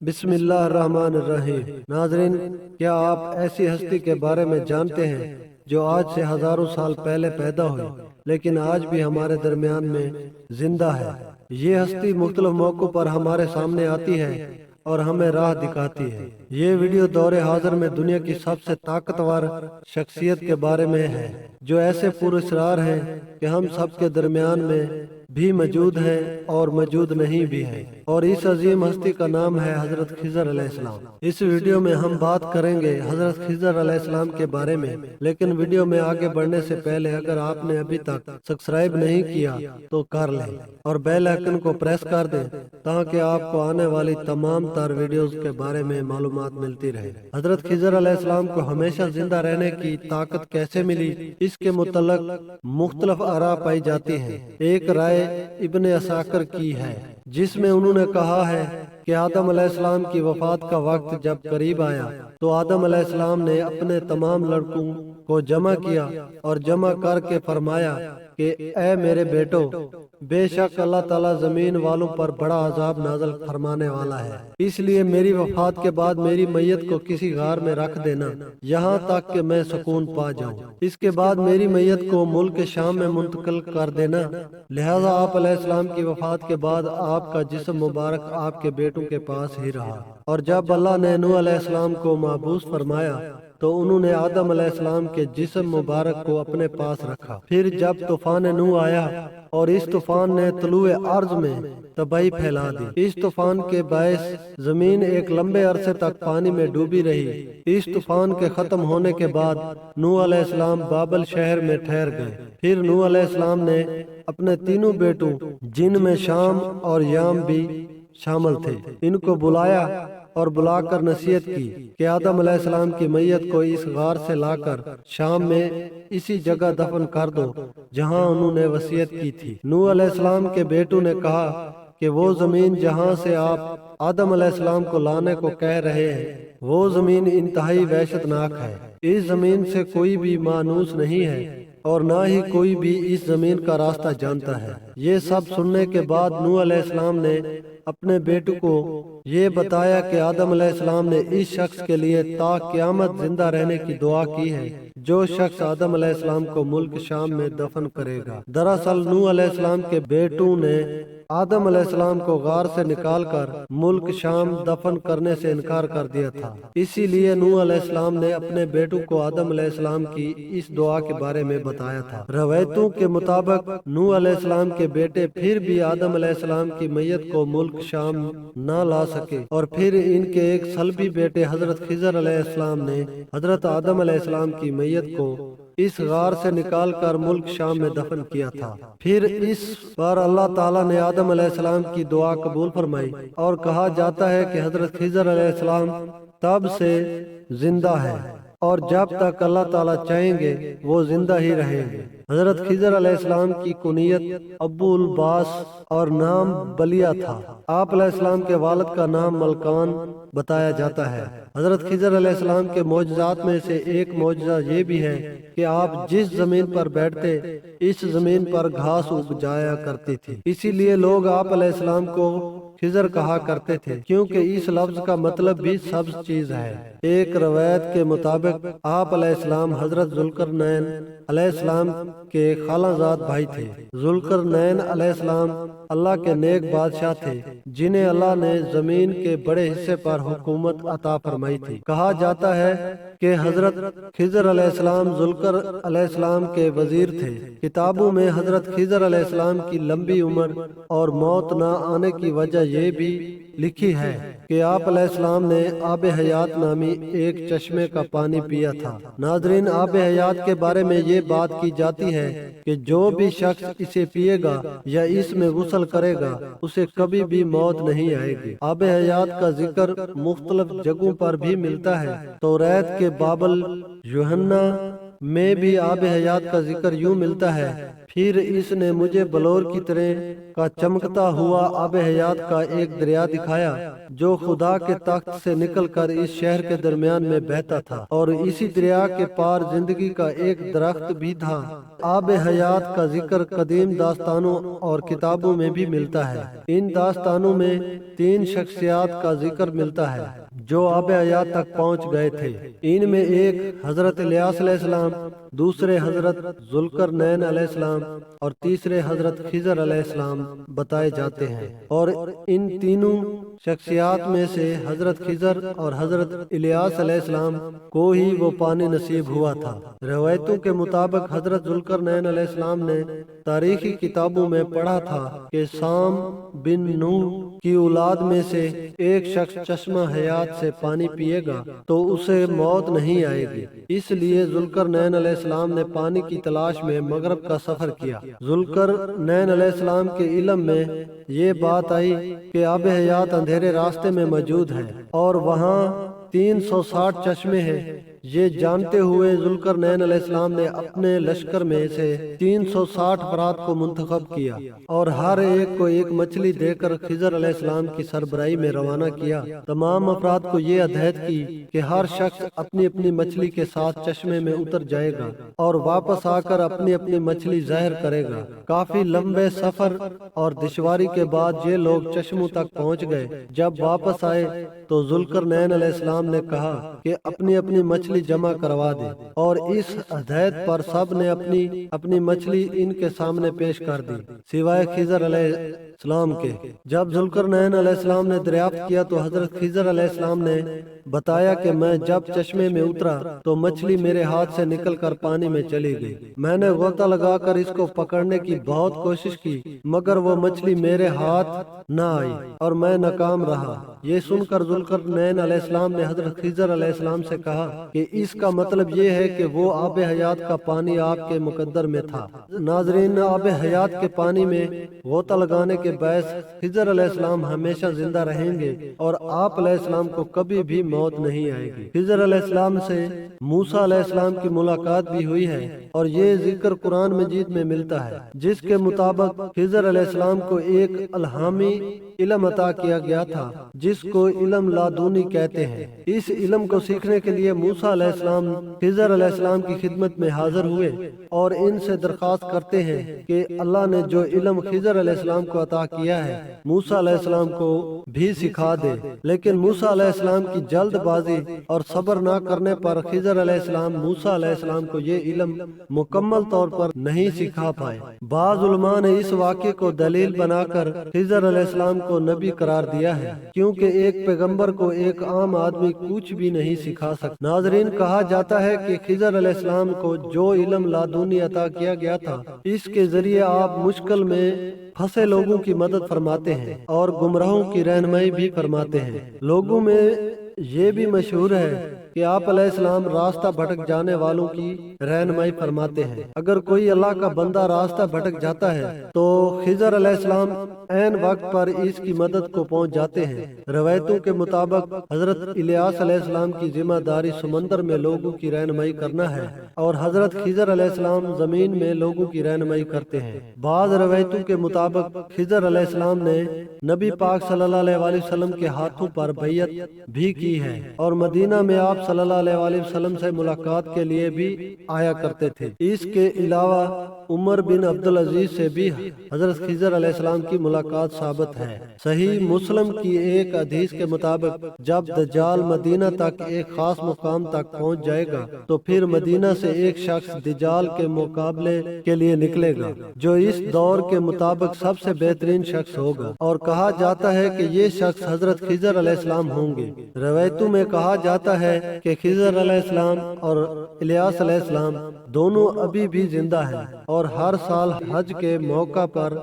بسم اللہ الرحمن الرحیم۔ ناظرین، کیا آپ ایسی ہستی کے بارے میں جانتے ہیں جو آج سے ہزاروں سال پہلے پیدا ہوئی لیکن آج بھی ہمارے درمیان میں زندہ ہے؟ یہ ہستی مختلف موقعوں پر ہمارے سامنے آتی ہے اور ہمیں راہ دکھاتی ہے۔ یہ ویڈیو دور حاضر میں دنیا کی سب سے طاقتور شخصیت کے بارے میں ہے، جو ایسے پراسرار ہیں کہ ہم سب کے درمیان میں بھی موجود ہے اور موجود نہیں بھی ہے، اور اس عظیم ہستی کا نام ہے حضرت خضر علیہ السلام۔ اس ویڈیو میں ہم بات کریں گے حضرت خضر علیہ السلام کے بارے میں، لیکن ویڈیو میں آگے بڑھنے سے پہلے اگر آپ نے ابھی تک سبسکرائب نہیں کیا تو کر لیں اور بیل آئیکن کو پریس کر دیں تاکہ آپ کو آنے والی تمام تر ویڈیوز کے بارے میں معلومات ملتی رہے۔ حضرت خضر علیہ السلام کو ہمیشہ زندہ رہنے کی طاقت کیسے ملی، اس کے متعلق مختلف آراء پائی جاتی ہیں۔ ایک رائے ابن عساکر کی ہے جس میں انہوں نے کہا ہے کہ آدم علیہ السلام کی وفات کا وقت جب قریب آیا تو آدم علیہ السلام نے اپنے تمام لڑکوں کو جمع کیا اور جمع کر کے فرمایا کہ اے میرے بیٹو، بے شک اللہ تعالیٰ زمین والوں پر بڑا عذاب نازل فرمانے والا ہے، اس لیے میری وفات کے بعد میری میت کو کسی غار میں رکھ دینا یہاں تک کہ میں سکون پا جاؤں۔ اس کے بعد میری میت کو ملک شام میں منتقل کر دینا۔ لہذا آپ علیہ السلام کی وفات کے بعد آپ کا جسم مبارک آپ کے بیٹوں کے پاس ہی رہا، اور جب اللہ نے نوح علیہ السلام کو محبوس فرمایا تو انہوں نے آدم علیہ السلام کے جسم مبارک کو اپنے پاس رکھا۔ پھر جب طوفان نوح آیا اور اس طوفان نے طلوع ارض میں تباہی پھیلا دی، اس طوفان کے باعث زمین ایک لمبے عرصے تک پانی میں ڈوبی رہی۔ اس طوفان کے ختم ہونے کے بعد نوح علیہ السلام بابل شہر میں ٹھہر گئے۔ پھر نوح علیہ السلام نے اپنے تینوں بیٹوں، جن میں شام اور یام بھی شامل تھے، ان کو بلایا اور بلا کر نصیحت کی کہ آدم علیہ السلام کی میت کو اس غار سے لا کر شام میں اسی جگہ دفن کر دو جہاں انہوں نے وصیت کی تھی۔ نوح علیہ السلام کے بیٹوں نے کہا کہ وہ زمین جہاں سے آپ آدم علیہ السلام کو لانے کو کہہ رہے ہیں وہ زمین انتہائی وحشت ناک ہے۔ اس زمین سے کوئی بھی مانوس نہیں ہے اور نہ ہی کوئی بھی اس زمین کا راستہ جانتا ہے۔ یہ سب سننے کے بعد نوح علیہ السلام نے اپنے بیٹوں کو یہ بتایا کہ آدم علیہ السلام نے اس شخص کے لیے تا قیامت زندہ رہنے کی دعا کی ہے جو شخص آدم علیہ السلام کو ملک شام میں دفن کرے گا۔ دراصل نوح علیہ السلام کے بیٹوں نے آدم علیہ السلام کو غار سے نکال کر ملک شام دفن کرنے سے انکار کر دیا تھا، اسی لیے نوح علیہ السلام نے اپنے بیٹوں کو آدم علیہ السلام کی اس دعا کے بارے میں بتایا تھا۔ روایتوں کے مطابق نوح علیہ السلام کے بیٹے پھر بھی آدم علیہ السلام کی میت کو ملک شام نہ لا سکے، اور پھر ان کے ایک صلبی بیٹے حضرت خضر علیہ السلام نے حضرت آدم علیہ السلام کی میت کو اس غار سے نکال کر ملک شام میں دفن کیا تھا۔ پھر اس پر اللہ تعالیٰ نے آدم علیہ السلام کی دعا قبول فرمائی، اور کہا جاتا ہے کہ حضرت خضر علیہ السلام تب سے زندہ ہے اور جب تک اللہ تعالیٰ چاہیں گے وہ زندہ ہی رہیں گے۔ حضرت خضر علیہ السلام کی کنیت ابو الباس اور نام بلیا تھا۔ آپ علیہ السلام کے والد کا نام ملکان بتایا جاتا ہے۔ حضرت خضر علیہ السلام کے معجزات میں سے ایک معجزہ یہ بھی ہے کہ آپ جس زمین پر بیٹھتے اس زمین پر گھاس اگ جایا کرتی تھی، اسی لیے لوگ آپ علیہ السلام کو خضر کہا کرتے تھے کیونکہ اس لفظ کا مطلب بھی سبز چیز ہے۔ ایک روایت کے مطابق آپ علیہ السلام حضرت ذوالقرنین علیہ السلام کے خالہ زاد بھائی تھے۔ ذوالقرنین علیہ السلام اللہ کے نیک بادشاہ تھے جنہیں اللہ نے زمین کے بڑے حصے پر حکومت عطا فرمائی تھی۔ کہا جاتا ہے کہ حضرت خضر علیہ السلام ذوالقر علیہ السلام کے وزیر تھے۔ کتابوں میں حضرت خضر علیہ السلام کی لمبی عمر اور موت نہ آنے کی وجہ یہ بھی لکھی ہے کہ آپ علیہ السلام نے آب حیات نامی ایک چشمے کا پانی پیا تھا۔ ناظرین، آب حیات کے بارے میں یہ بات کی جاتی ہے کہ جو بھی شخص اسے پیے گا یا اس میں غسل کرے گا اسے کبھی بھی موت نہیں آئے گی۔ آب حیات کا ذکر مختلف جگہوں پر بھی ملتا ہے۔ توریت کے بابل یوحنا میں بھی آب حیات کا ذکر یوں ملتا ہے، پھر اس نے مجھے بلور کی طرح کا چمکتا ہوا آب حیات کا ایک دریا دکھایا جو خدا کے تخت سے نکل کر اس شہر کے درمیان میں بہتا تھا، اور اسی دریا کے پار زندگی کا ایک درخت بھی تھا۔ آب حیات کا ذکر قدیم داستانوں اور کتابوں میں بھی ملتا ہے۔ ان داستانوں میں 3 شخصیات کا ذکر ملتا ہے جو آب حیات تک پہنچ گئے تھے۔ ان میں ایک حضرت الیاس علیہ السلام، دوسرے حضرت ذوالقرنین علیہ السلام اور تیسرے حضرت خضر علیہ السلام بتائے جاتے ہیں، اور ان تینوں شخصیات میں سے حضرت خضر اور حضرت الیاس علیہ السلام کو ہی وہ پانی نصیب ہوا تھا۔ روایتوں کے مطابق حضرت ذوالقرنین علیہ السلام نے تاریخی کتابوں میں پڑھا تھا کہ سام بن نوح کی اولاد میں سے ایک شخص چشمہ حیات سے پانی پیے گا تو اسے موت نہیں آئے گی، اس لیے ذوالقرنین علیہ السلام نے پانی کی تلاش میں مغرب کا سفر کیا۔ ذوالقرنین علیہ السلام کے علم میں یہ بات آئی کہ آب حیات اندھیرے راستے میں موجود ہے اور وہاں 360 چشمے ہیں۔ یہ جانتے ہوئے ذوالقرنین علیہ السلام نے اپنے لشکر میں سے 360 افراد کو منتخب کیا اور ہر ایک کو ایک مچھلی دے کر خضر علیہ السلام کی سربراہی میں روانہ کیا۔ تمام افراد کو یہ عہد کی کہ ہر شخص اپنی اپنی مچھلی کے ساتھ چشمے میں اتر جائے گا اور واپس آ کر اپنی اپنی مچھلی ظاہر کرے گا۔ کافی لمبے سفر اور دشواری کے بعد یہ لوگ چشموں تک پہنچ گئے۔ جب واپس آئے تو ذوالقرنین علیہ السلام نے کہا کہ اپنی اپنی مچھلی جمع کروا دے، اور اس عہد پر سب نے اپنی اپنی مچھلی ان کے سامنے پیش کر دی سوائے خضر علیہ السلام کے۔ جب ذوالقرنین علیہ السلام نے دریافت کیا تو حضرت خضر علیہ السلام نے بتایا کہ میں جب چشمے میں اترا تو مچھلی میرے ہاتھ سے نکل کر پانی میں چلی گئی۔ میں نے غوطہ لگا کر اس کو پکڑنے کی بہت کوشش کی مگر وہ مچھلی میرے ہاتھ نہ آئی اور میں ناکام رہا۔ یہ سن کر ذوالقرنین علیہ السلام نے حضرت خضر علیہ السلام سے کہا کہ اس کا مطلب یہ ہے کہ وہ آب حیات کا پانی آپ کے مقدر میں تھا۔ ناظرین، آب حیات کے پانی میں غوطہ لگانے کے باعث خضر علیہ السلام ہمیشہ زندہ رہیں گے اور آپ علیہ السلام کو کبھی بھی موت نہیں آئے گی۔ خضر علیہ السلام سے موسیٰ علیہ السلام کی ملاقات بھی ہوئی ہے اور یہ ذکر قرآن مجید میں ملتا ہے جس کے مطابق خضر علیہ السلام کو ایک الہامی علم عطا کیا گیا تھا جس کو علم لادونی کہتے ہیں۔ اس علم کو سیکھنے کے لیے موسیٰ علیہ السلام خضر علیہ السلام کی خدمت میں حاضر ہوئے اور ان سے درخواست کرتے ہیں کہ اللہ نے جو علم خضر علیہ السلام کو عطا کیا ہے موسیٰ علیہ السلام کو بھی سکھا دے، لیکن موسیٰ علیہ السلام کی جلد بازی اور صبر نہ کرنے پر خضر علیہ السلام موسیٰ علیہ السلام کو یہ علم مکمل طور پر نہیں سکھا پائے۔ بعض علماء نے اس واقعے کو دلیل بنا کر خضر علیہ السلام کو نبی قرار دیا ہے کیونکہ ایک پیغمبر کو ایک عام آدمی کچھ بھی نہیں سکھا سکتا۔ ناظرین، کہا جاتا ہے کہ خضر علیہ السلام کو جو علم لادونی عطا کیا گیا تھا اس کے ذریعے آپ مشکل میں پھنسے لوگوں کی مدد فرماتے ہیں اور گمراہوں کی رہنمائی بھی فرماتے ہیں۔ لوگوں میں یہ بھی مشہور ہے کہ آپ علیہ السلام راستہ بھٹک جانے والوں کی رہنمائی فرماتے ہیں۔ اگر کوئی اللہ کا بندہ راستہ بھٹک جاتا ہے تو خضر علیہ السلام عین وقت پر اس کی مدد کو پہنچ جاتے ہیں۔ روایتوں کے مطابق حضرت الیاس علیہ السلام کی ذمہ داری سمندر میں لوگوں کی رہنمائی کرنا ہے اور حضرت خضر علیہ السلام زمین میں لوگوں کی رہنمائی کرتے ہیں۔ بعض روایتوں کے مطابق خضر علیہ السلام نے نبی پاک صلی اللہ علیہ وآلہ وسلم کے ہاتھوں پر بیعت بھی کی ہے اور مدینہ میں آپ صلی اللہ علیہ وآلہ وسلم سے ملاقات کے لیے بھی آیا کرتے تھے۔ اس کے علاوہ عمر بن عبدالعزیز سے بھی حضرت خضر علیہ السلام کی ملاقات ثابت ہے۔ صحیح مسلم کی ایک حدیث کے مطابق جب دجال مدینہ تک ایک خاص مقام تک پہنچ جائے گا تو پھر مدینہ سے ایک شخص دجال کے مقابلے کے لیے نکلے گا جو اس دور کے مطابق سب سے بہترین شخص ہوگا، اور کہا جاتا ہے کہ یہ شخص حضرت خضر علیہ السلام ہوں گے۔ روایتوں میں کہا جاتا ہے کہ خضر علیہ السلام اور الیاس علیہ السلام دونوں ابھی بھی زندہ ہیں اور ہر سال حج کے موقع پر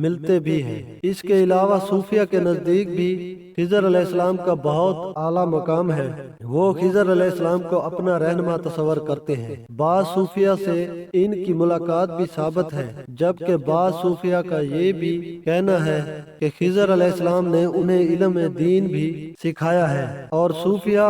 ملتے بھی ہیں۔ اس کے علاوہ صوفیہ کے نزدیک بھی خضر علیہ السلام کا بہت اعلیٰ مقام ہے۔ وہ خضر علیہ السلام کو اپنا رہنما تصور کرتے ہیں۔ بعض صوفیہ سے ان کی ملاقات بھی ثابت ہے، جبکہ بعض صوفیہ کا یہ بھی کہنا ہے کہ خضر علیہ السلام نے انہیں علم دین بھی سکھایا ہے، اور صوفیہ